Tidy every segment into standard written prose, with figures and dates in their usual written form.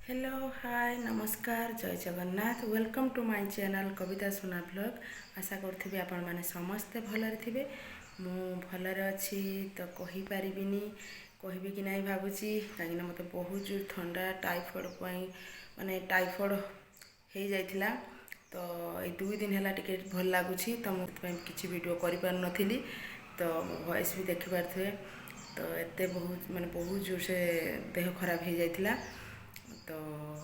Hello hi नमस्कार जय Jagannath welcome to my channel Kavita सुना ब्लॉग। आशा करुँगी आपण मैंने समस्ते भलरे थे। मु भलरे अच्छी तो कही पारिबिनी कहबी कि नहीं भावुची कहीं मत बहुत जोर ठंडा टाइफॉइड माने टाइफॉइड हो जाइथिला। तो ये 2 दिन है टिके भल लगुच तो मुझे किसी वीडियो कर पार नथिली। तो वॉइस भी देखि पारे। तो एते बहुत माने बहुत जोर से देह खराब हो जाइथिला। तो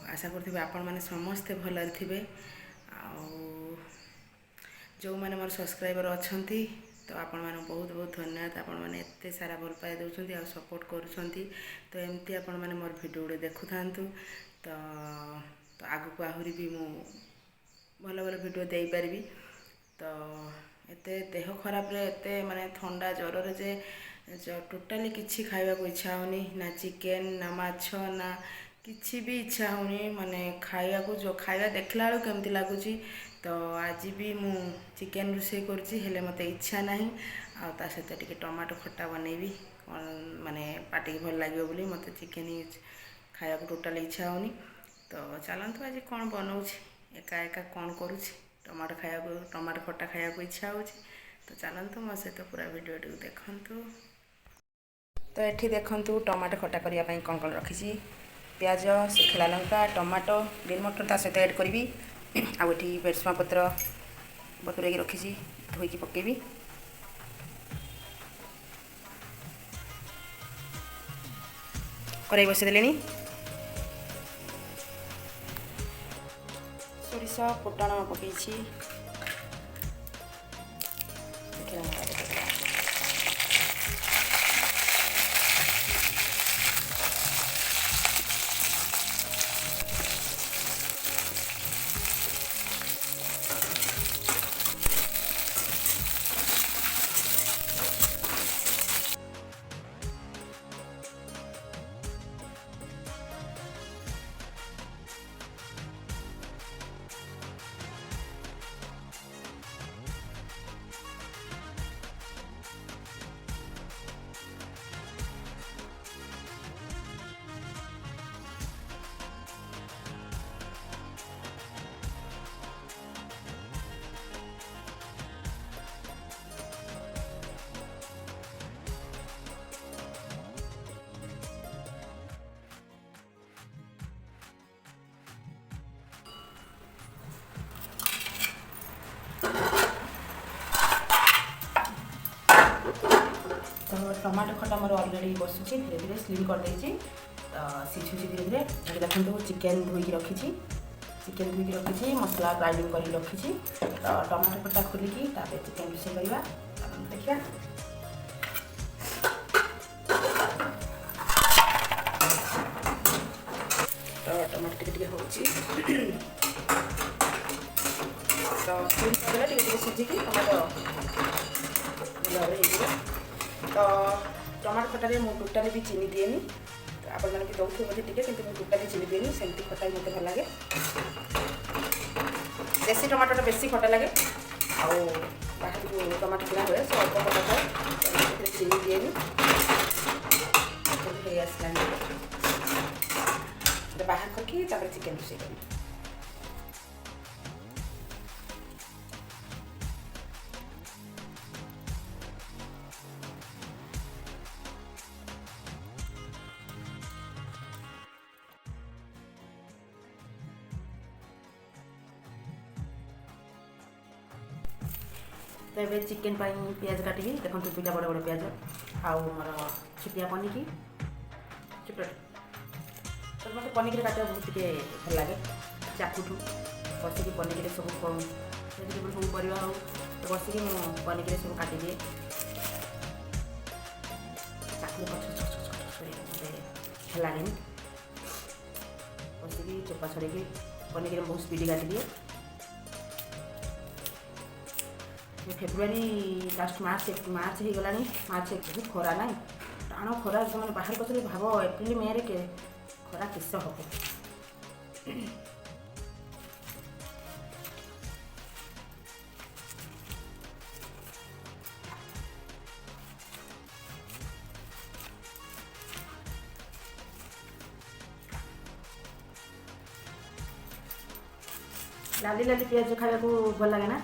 आशा करुँगी आपण मैंने समस्ते भलरे थे। जो मैंने मोर सब्सक्राइबर अच्छा तो आपण मैंने बहुत बहुत धन्यवाद। आपण मैंने एत सारा भल पाई दौरान आ सपोर्ट करुँच। तो एमती आपण मैंने मोर भिडियो गुड़े देखु था। तो आग को आहरी भी मु भल भल भिडियो दे पारि। तो एते देह खराब रे एते माने ठंडा ज्वर जे टोटाली किसी खाइबा को इच्छा होनी ना चिकेन ना माछ ना किसी भी इच्छा होनी माने खाइबा को जो खाइबा देखला बेलू केमती लगुच। तो आज भी मु चिकेन रोषे करुँची हेले मते इच्छा नहीं आ सहित टिके टमाटो खट्टा बनैबी माने पाटी भल लगे बोली मते चिकेन खाइबा को टोटाली इच्छा होनी। तो चलतु आज कौन बनाऊँ एका एका कौन करुँची टमाटो खाइबा को टमाटो खट्टा खाइबा को इच्छा होची। तो चलतु मो सहित पूरा वीडियो टी देखंतु। तो ये देखंतु टमाटो खट्टा करने कौन कौन रखी प्याज सुखला लंका टमाटो ग्रीन मटर ता सहित ऐड करी आउटी बेरसुआ पत्र बतुरे रखी धोईकी पकेबी। कड़ाई बसई देली सोरिष फुटण पकई तो टमाटो खटा मोर अलरेडी बसुची धीरे धीरे स्लिम कर देछि। तो सिझुची धीरे धीरे ये देखो चिकेन धोईकी रखी चिकेन धोईकी रखी मसला ग्राइंडिंग कर रखी। तो टमाटो खटा खोलिकी चिकेन रोषे करवा देखिए। तो टमाटो टिके होची तो स्लिम कर सिझिकी टमाटो तो टमाटो खटारे मु टोटाली भी चीनी दिएनी। तो आप मैंने भी दौथे बोले टिके किंतु मु टोटाली चीनी दिएनी सेमती खटा मत भल लगे। देसी टमाटोटा बेसी खटा लगे आउ बाहर जो टमाटो किना हुए से अल्प खटा था चीनी दिएनी आसला बाहर करके चिकेन रोषे करी। तो ये चिकेन पियाज काटी देखो 2टा बड़ बड़ पियाज आउ मोर छुटिया पनिकी छोट तो मतलब पनिकी काटा बहुत भल लगे चाकूठू बसिकी पनिकी सब वेजिटेबल सब परिवा हो तो बसिकी पनिकी सब काटी दिए चाकू भल लगे बसिकी चोपा छड़ेकी पनिकी बहुत स्पीड काटी दिए। फेब्रुआरी लास्ट मार्च हो गला मार्च बहुत खरा ना टाण खरा जो मैंने बाहर कर भाव एप्रिल मे रे खरा किस हम। ଲାଲି ଲାଲି ପିଆଜ ଖାଇବାକୁ ଭଲ ଲାଗେ ନା।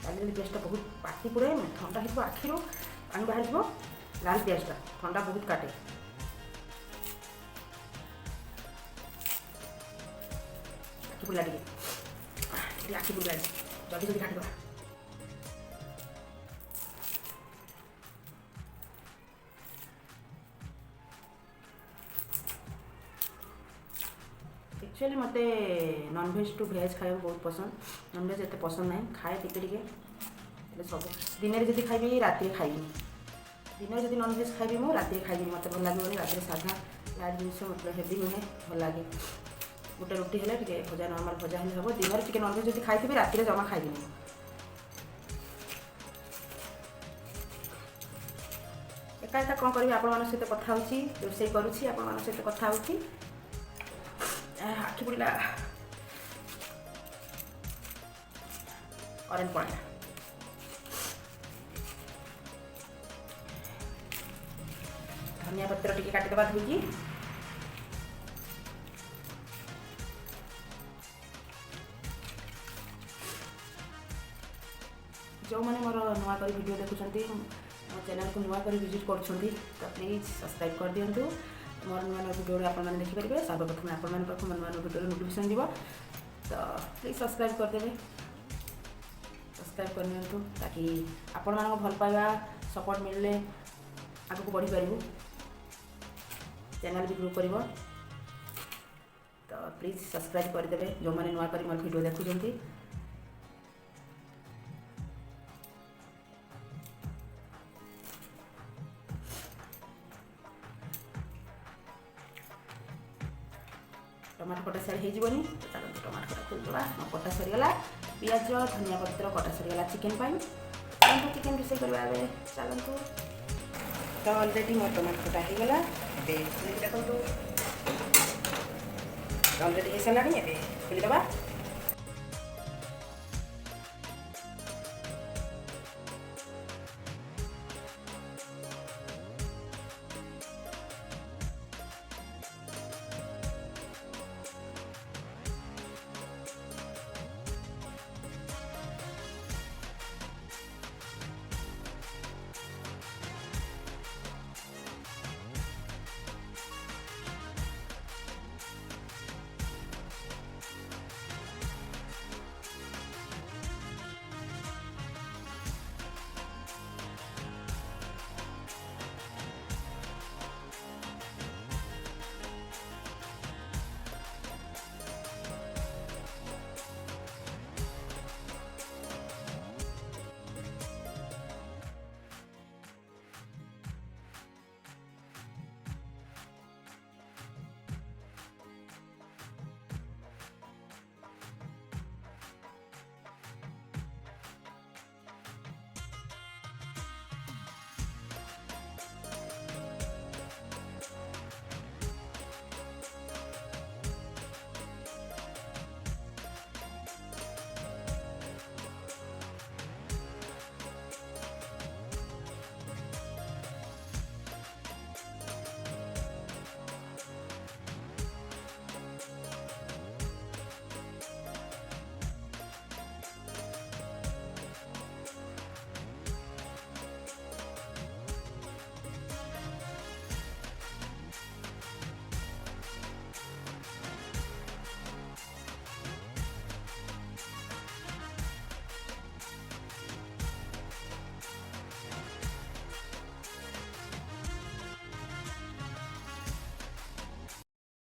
ଲାଲି ଲାଲି ପିଆଜଟା ବହୁତ ପାଟି ପୁଡ଼େ, ଥଣ୍ଡା ହେଇଯିବ, ଆଖିରୁ ପାଣି ବାହାରିଯିବ। ଲାଲ ପିଆଜଟା ଥଣ୍ଡା ବହୁତ କାଟେ। ଆଖି ପୁଡ଼ିଲା ଟିକେ ଆଖି ପୁଡ଼ିଲାଣି, ଜଲ୍ଦି ଜଲ୍ଦି କାଟିଦେବା। एक्चुअली मते नॉनवेज टू भेज खाइबा बहुत पसंद। नॉनवेज एते पसंद नहीं, खाए टिके टिके सब दिन में जब खाइबी राति खाइबी। दिन में जब नॉनवेज खाइबी मु राति खाइबी, मत भल लगे राति साधा लाइट जिन मतलब हेवी नुहे भल लगे। गोटे रुटी है टे भजा नॉर्मल भजा हेल्ले हम। दिन में टे नॉनवेज जब खाई राति जमा खाइबी। एका एका कौन करी आपण सहित कथा होची, रोषे करुची आपण सहित कथा होची। आखि पुड़ला करेन्ट पड़ा। धनिया पत्र टिके काटिदेबा धोईकी। जो मैंने मोर नुआ कर वीडियो देखुंट मो चैनल को नुआ कर विजिट कर प्लीज सब्सक्राइब कर दिंतु। मोर नुआ नुआ वीडियो आपने देखिपारे। सर्वप्रथम आपण नुआ नुआ वीडियो नोटिफिकेशन जीव, तो प्लीज सब्सक्राइब करदे। सब्सक्राइब करनी ताकि आपण मान भल पाइबा सपोर्ट मिलले आगू बढ़ी पारू, चैनल भी ग्रो कर। तो प्लीज सब्सक्राइब करदे जो मैंने नुआ कर मोर वीडियो देखुंट। टमाटो कटा सारी होनी, तो चलते टमाटो कटा खोलदेवा। कटा सरीगला, पियाज धनिया पत्र कटा सरीगला चिकेन पाई। चलते चिकेन रोषे करवा चलतु। तो अलरेडी मोर टमाटो कटा होगला। देखो अलरेडी हो सारा खोलीदेवा।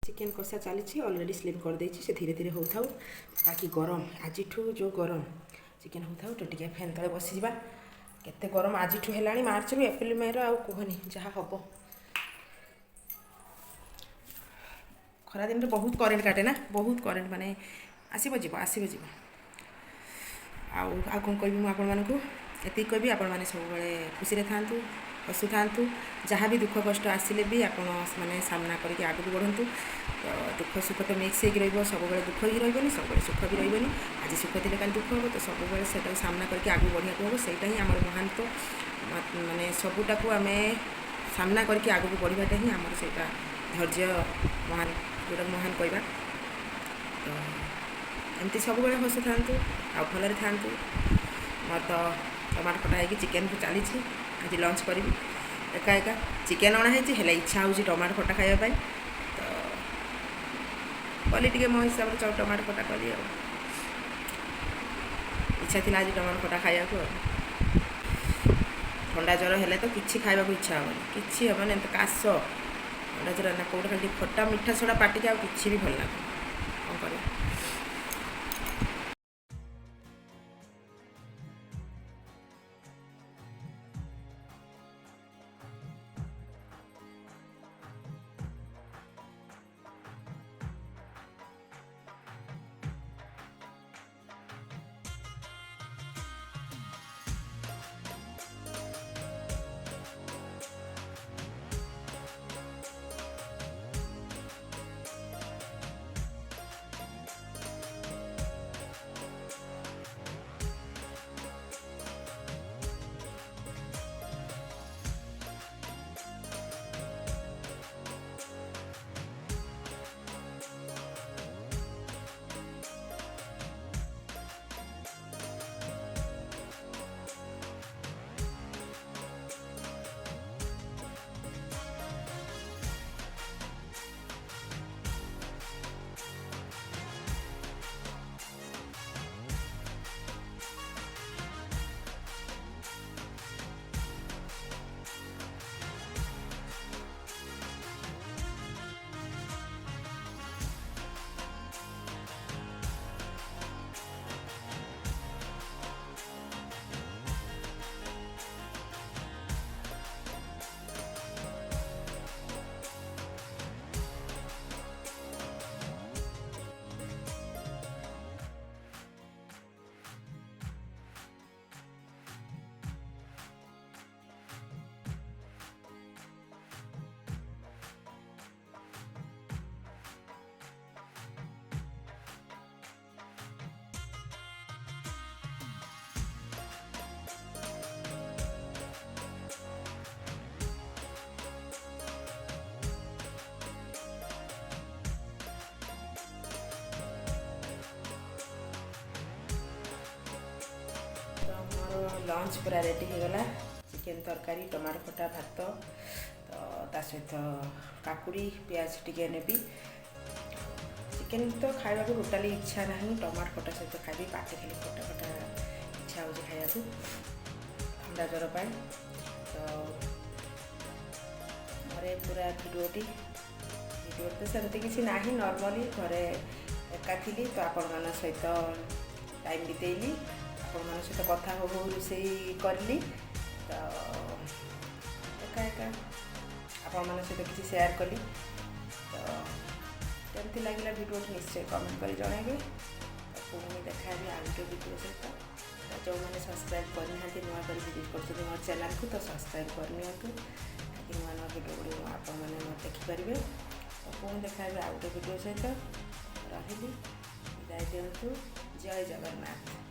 चिकेन कषा चली अलरेडी स्लिम कर देछि, से धीरे धीरे हो थाउ। बाकी गरम आज जो गरम चिकेन हो थाउ, तो टिके फैन तले बसी जा। केते गरम आज है मार्च रु एप्रिल मे रो कहनी जहाँ हम। खरा दिन बहुत करेन्ट काटे ना, बहुत करेन्ट माने आसब जीव आउ कौन कह आपण मानक एति कह आपण मैंने सब खुशी था, हसु था। जहाँ भी दुख कष्ट आसिले भी आपण मैंने सामना करके आगे बढ़ु। दुख सुख तो मिक्स हो सब दुख ही रही, सब सुख भी रही। आज सुख थे कल दुख हम, तो सब से सामना करके आगे बढ़िया हम। सहीटा ही आम महान तो माने सबूटा को आम सामना करके आगे बढ़ाटा ही आमर से धैर्य महान, जोटा महान कहवा। तो एमती सब बेले हसुथातु आ भलरे थातु मोर तो टमाटो खटा है चिकेन को चली आज लंच करी एका एका चिकेन अणाई है इच्छा हो टमाटो खटा खावाई तो कली टे मो हिसाब से टमाटो खटा कली इच्छा थी आज टमाटो खटा खाया ठंडा ज्वर है तो किसी खावा इच्छा हेनी कि हेनी एम काश ठंडा ज्वर ना कौट खाली खट्टा मिठा छड़ा पाटिके आ कि भी भल लगे कौन कर लंच पूरा रेडी हो गला चिकेन तरकारी टमाटो खटा भात तो ता सहित काकुड़ी प्याज टिके नेबी चिकेन तो खावा को टोटाली इच्छा ना टमाटो खटा सहित खाई पाटे खाली खटा खटा इच्छा हो खाया ठंडा ज्वर पाए तो घरे पूरा भिडियोटी तो सेमती किसी ना नॉर्मली घरे एका थी तो आपण मान सहित टाइम बितेली आपण मान सहित कथा हो रोषे करी तो एका एका आपण मान सहित किसी शेयर कली तो केमती लगे भिडियो निश्चय कमेंट कर जनइबे पुणी देखा आउटे भिडियो सहित जो मैंने सब्सक्राइब करना नुआ कर विजिट कर मोर चैनल को तो सब्सक्राइब करनी ताकि नुआ नुआ भिडियो गुड़ी आपण मैंने देखिपारे तो पुणी देखा आउटे भिडियो सहित रही विदाय दिंतु जय जगन्नाथ।